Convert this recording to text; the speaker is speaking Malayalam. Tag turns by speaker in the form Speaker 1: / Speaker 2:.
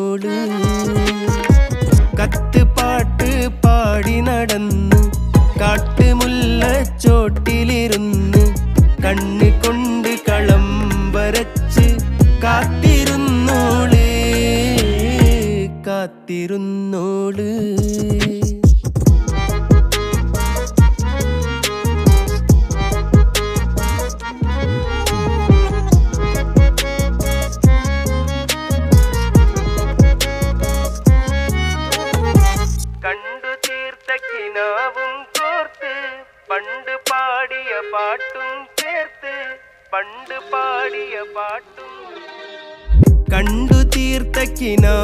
Speaker 1: കാത്തിരുന്നോള് കത്ത് പാട്ട് പാടി നടന്ന് കാട്ടുമുല്ലച്ചോട്ടിലിരുന്ന് കണ്ണ് കൊണ്ട് കളം വരച്ച് കാത്തിരുന്നോള് കാത്തിരുന്നോള് കണ്ടു തീർത്ത കിനാവും കോർത്ത് പണ്ട് പാടിയ പാട്ടും ചേർത്ത് പണ്ട് പാടിയ പാട്ടും കണ്ടു തീർത്ത കിനാ